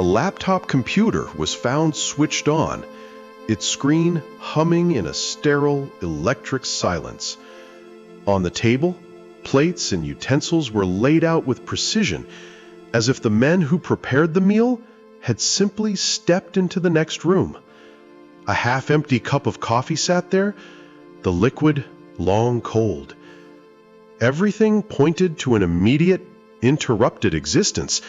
A laptop computer was found switched on, its screen humming in a sterile, electric silence. On the table, plates and utensils were laid out with precision, as if the men who prepared the meal had simply stepped into the next room. A half-empty cup of coffee sat there, the liquid long cold. Everything pointed to an immediate, interrupted existence,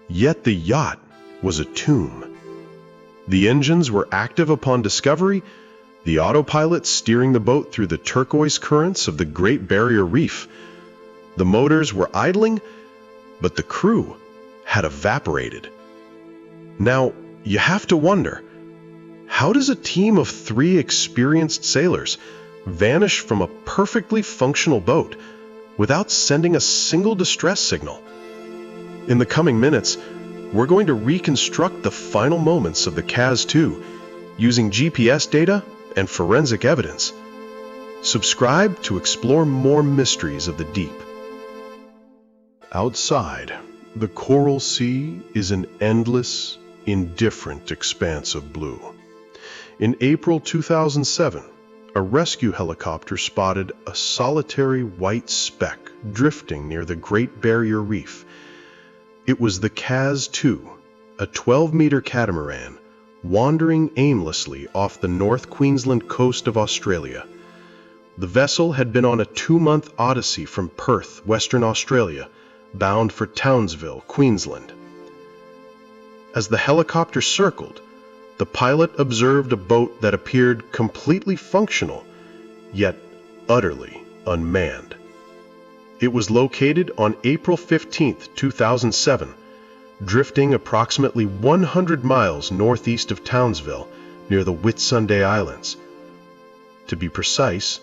yet the yacht was a tomb. The engines were active upon discovery, the autopilot steering the boat through the turquoise currents of the Great Barrier Reef. The motors were idling, but the crew had evaporated. Now, you have to wonder, how does a team of 3 experienced sailors vanish from a perfectly functional boat without sending a single distress signal? In the coming minutes, we're going to reconstruct the final moments of the Kaz II using GPS data and forensic evidence. Subscribe to explore more mysteries of the deep. Outside, the coral sea is an endless, indifferent expanse of blue. In April 2007, a rescue helicopter spotted a solitary white speck drifting near the Great Barrier Reef. It was the Kaz II, a 12-meter catamaran, wandering aimlessly off the North Queensland coast of Australia. The vessel had been on a 2-month Odyssey from Perth, Western Australia, bound for Townsville, Queensland. As the helicopter circled, the pilot observed a boat that appeared completely functional, yet utterly unmanned. It was located on April 15, 2007, drifting approximately 100 miles northeast of Townsville, near the Whitsunday Islands. To be precise,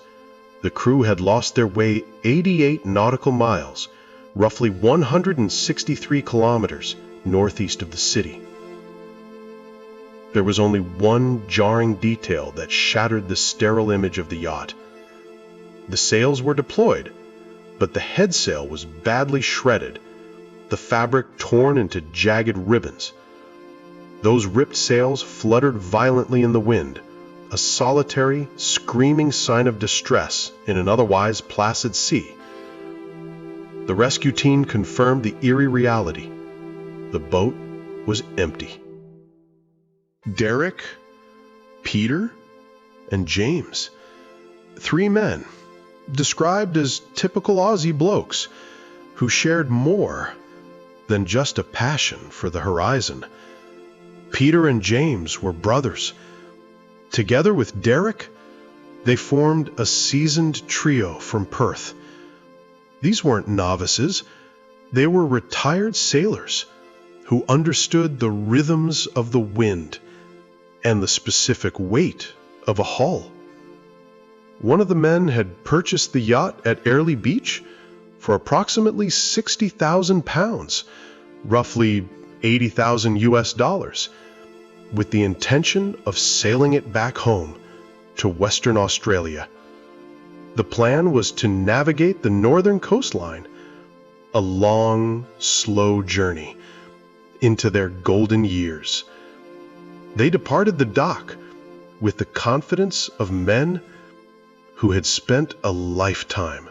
the crew had lost their way 88 nautical miles, roughly 163 kilometers northeast of the city. There was only one jarring detail that shattered the sterile image of the yacht. The sails were deployed, but the headsail was badly shredded, the fabric torn into jagged ribbons. Those ripped sails fluttered violently in the wind, a solitary, screaming sign of distress in an otherwise placid sea. The rescue team confirmed the eerie reality. The boat was empty. Derek, Peter, and James, 3 men, described as typical Aussie blokes, who shared more than just a passion for the horizon. Peter and James were brothers. Together with Derek, they formed a seasoned trio from Perth. These weren't novices, they were retired sailors who understood the rhythms of the wind and the specific weight of a hull. One of the men had purchased the yacht at Eerie Beach for approximately 60,000 pounds, roughly 80,000 US dollars, with the intention of sailing it back home to Western Australia. The plan was to navigate the northern coastline, a long, slow journey into their golden years. They departed the dock with the confidence of men who had spent a lifetime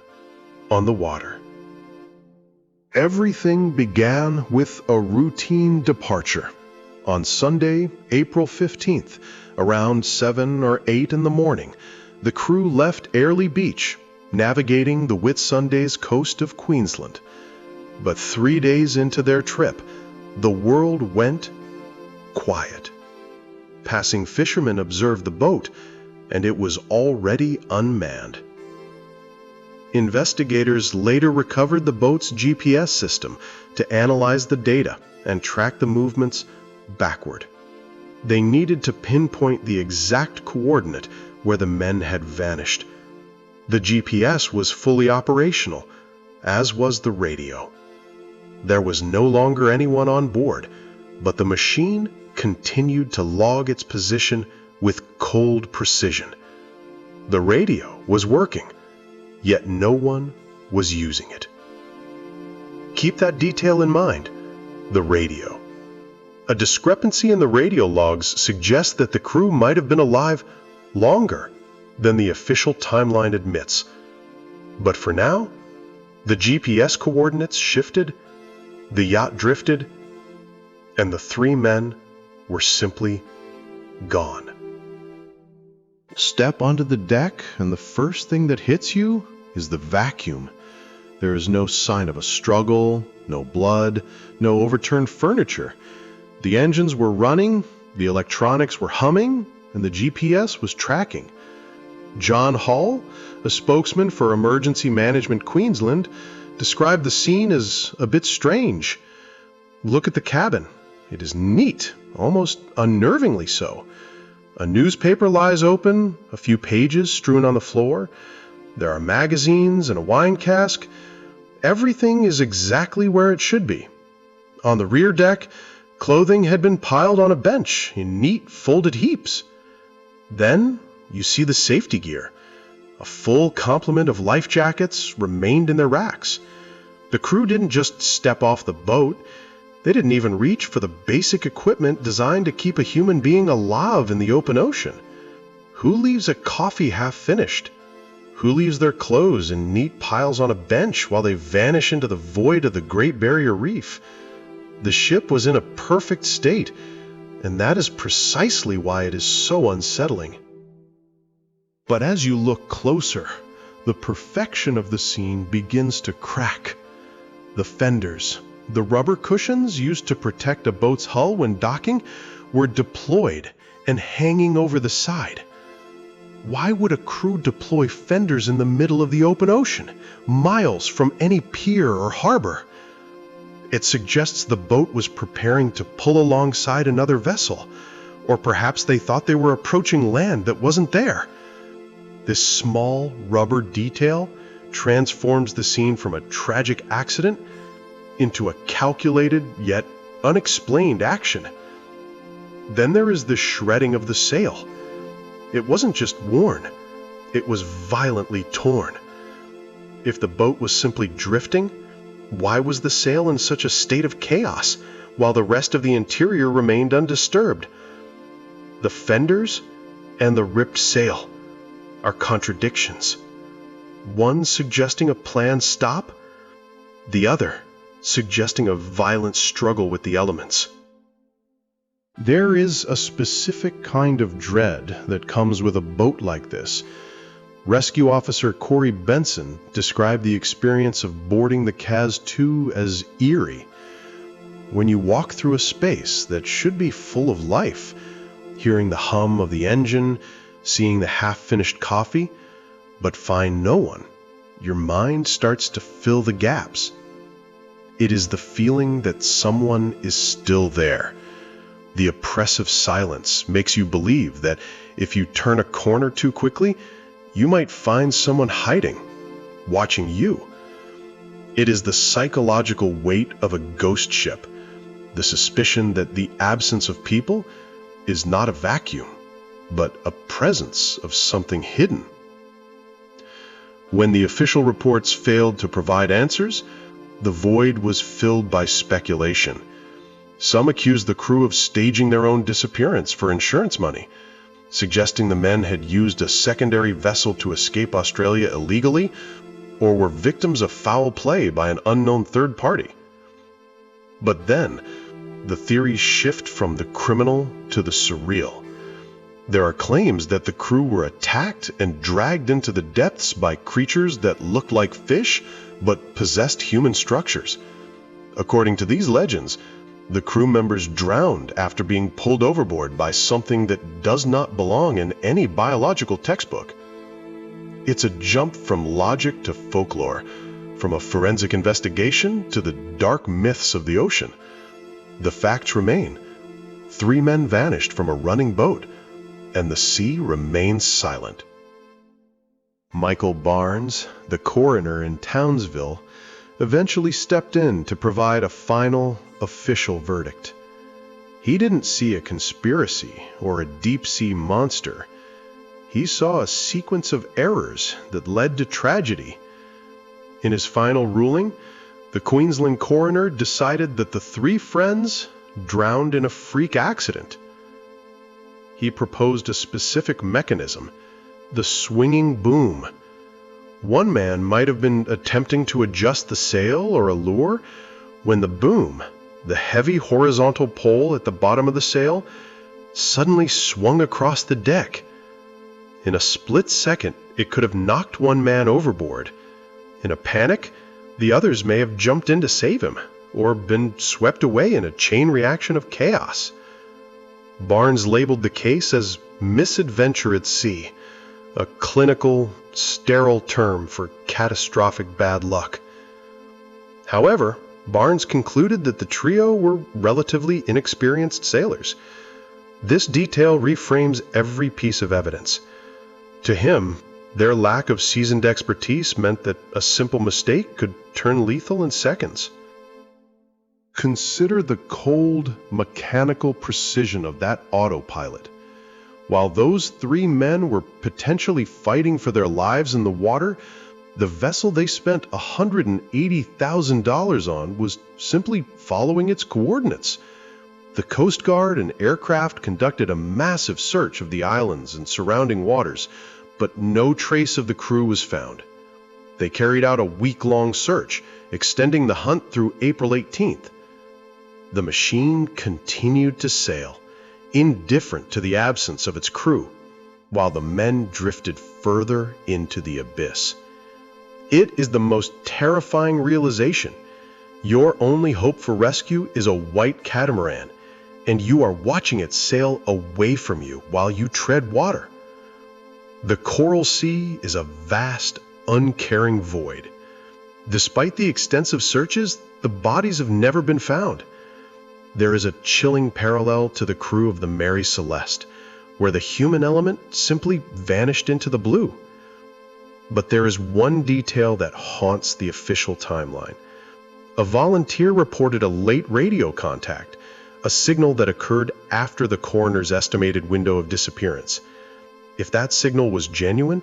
on the water. Everything began with a routine departure. On Sunday, April 15th, around 7 or 8 in the morning, the crew left Eerie Beach, navigating the Whitsunday's coast of Queensland. But 3 days into their trip, the world went quiet. Passing fishermen observed the boat, and it was already unmanned. Investigators later recovered the boat's GPS system to analyze the data and track the movements backward. They needed to pinpoint the exact coordinate where the men had vanished. The GPS was fully operational, as was the radio. There was no longer anyone on board, but the machine continued to log its position with cold precision. The radio was working, yet no one was using it. Keep that detail in mind, the radio. A discrepancy in the radio logs suggests that the crew might have been alive longer than the official timeline admits. But for now, the GPS coordinates shifted, the yacht drifted, and the three men were simply gone. Step onto the deck, and the first thing that hits you is the vacuum. There is no sign of a struggle, no blood, no overturned furniture. The engines were running, the electronics were humming, and the GPS was tracking. John Hall, a spokesman for Emergency Management Queensland, described the scene as a bit strange. Look at the cabin. It is neat, almost unnervingly so. A newspaper lies open, a few pages strewn on the floor. There are magazines and a wine cask. Everything is exactly where it should be. On the rear deck, clothing had been piled on a bench in neat, folded heaps. Then you see the safety gear. A full complement of life jackets remained in their racks. The crew didn't just step off the boat. They didn't even reach for the basic equipment designed to keep a human being alive in the open ocean. Who leaves a coffee half finished? Who leaves their clothes in neat piles on a bench while they vanish into the void of the Great Barrier Reef? The ship was in a perfect state, and that is precisely why it is so unsettling. But as you look closer, the perfection of the scene begins to crack. The fenders, the rubber cushions used to protect a boat's hull when docking, were deployed and hanging over the side. Why would a crew deploy fenders in the middle of the open ocean, miles from any pier or harbor? It suggests the boat was preparing to pull alongside another vessel, or perhaps they thought they were approaching land that wasn't there. This small rubber detail transforms the scene from a tragic accident into a calculated yet unexplained action. Then there is the shredding of the sail. It wasn't just worn, it was violently torn. If the boat was simply drifting, why was the sail in such a state of chaos while the rest of the interior remained undisturbed? The fenders and the ripped sail are contradictions. One suggesting a planned stop, the other suggesting a violent struggle with the elements. There is a specific kind of dread that comes with a boat like this. Rescue Officer Corey Benson described the experience of boarding the Kaz II as eerie. When you walk through a space that should be full of life, hearing the hum of the engine, seeing the half-finished coffee, but find no one, your mind starts to fill the gaps. It is the feeling that someone is still there. The oppressive silence makes you believe that if you turn a corner too quickly, you might find someone hiding, watching you. It is the psychological weight of a ghost ship, the suspicion that the absence of people is not a vacuum, but a presence of something hidden. When the official reports failed to provide answers, the void was filled by speculation. Some accused the crew of staging their own disappearance for insurance money, suggesting the men had used a secondary vessel to escape Australia illegally, or were victims of foul play by an unknown third party. But then, the theories shift from the criminal to the surreal. There are claims that the crew were attacked and dragged into the depths by creatures that looked like fish, but possessed human structures. According to these legends, the crew members drowned after being pulled overboard by something that does not belong in any biological textbook. It's a jump from logic to folklore, from a forensic investigation to the dark myths of the ocean. The facts remain. 3 men vanished from a running boat, and the sea remains silent. Michael Barnes, the coroner in Townsville, eventually stepped in to provide a final, official verdict. He didn't see a conspiracy or a deep-sea monster. He saw a sequence of errors that led to tragedy. In his final ruling, the Queensland coroner decided that the 3 friends drowned in a freak accident. He proposed a specific mechanism, the swinging boom. One man might have been attempting to adjust the sail or a lure when the boom, the heavy horizontal pole at the bottom of the sail, suddenly swung across the deck. In a split second, it could have knocked one man overboard. In a panic, the others may have jumped in to save him, or been swept away in a chain reaction of chaos. Barnes labeled the case as misadventure at sea, a clinical, sterile term for catastrophic bad luck. However, Barnes concluded that the trio were relatively inexperienced sailors. This detail reframes every piece of evidence. To him, their lack of seasoned expertise meant that a simple mistake could turn lethal in seconds. Consider the cold, mechanical precision of that autopilot. While those three men were potentially fighting for their lives in the water, the vessel they spent $180,000 on was simply following its coordinates. The Coast Guard and aircraft conducted a massive search of the islands and surrounding waters, but no trace of the crew was found. They carried out a week-long search, extending the hunt through April 18th. The machine continued to sail, indifferent to the absence of its crew, while the men drifted further into the abyss. It is the most terrifying realization. Your only hope for rescue is a white catamaran, and you are watching it sail away from you while you tread water. The Coral Sea is a vast, uncaring void. Despite the extensive searches, the bodies have never been found. There is a chilling parallel to the crew of the Mary Celeste, where the human element simply vanished into the blue. But there is one detail that haunts the official timeline. A volunteer reported a late radio contact, a signal that occurred after the coroner's estimated window of disappearance. If that signal was genuine,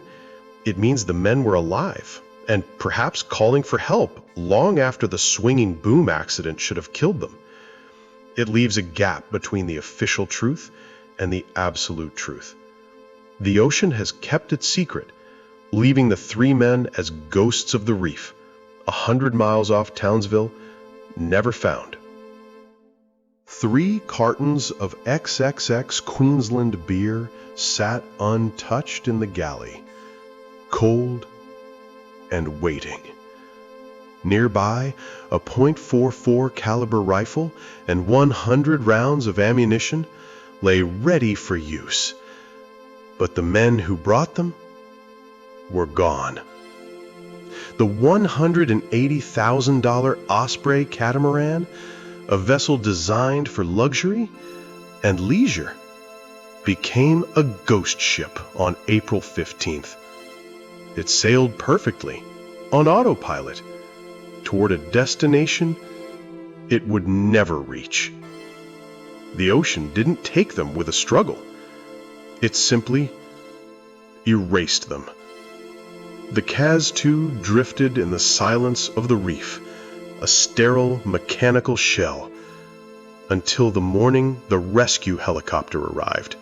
it means the men were alive, and perhaps calling for help long after the swinging boom accident should have killed them. It leaves a gap between the official truth and the absolute truth. The ocean has kept its secret, leaving the three men as ghosts of the reef, 100 miles off Townsville, never found. 3 cartons of XXX Queensland beer sat untouched in the galley, cold and waiting. Nearby, a .44 caliber rifle and 100 rounds of ammunition lay ready for use. But the men who brought them were gone. The $180,000 Osprey catamaran, a vessel designed for luxury and leisure, became a ghost ship on April 15th. It sailed perfectly, on autopilot, toward a destination it would never reach. The ocean didn't take them with a struggle. It simply erased them. The Kaz II drifted in the silence of the reef, a sterile mechanical shell, until the morning the rescue helicopter arrived.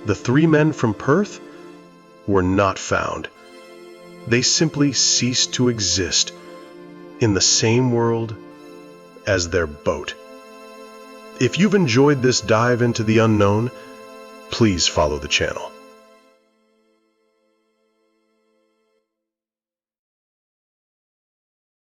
The 3 men from Perth were not found. They simply ceased to exist in the same world as their boat. If you've enjoyed this dive into the unknown, please follow the channel.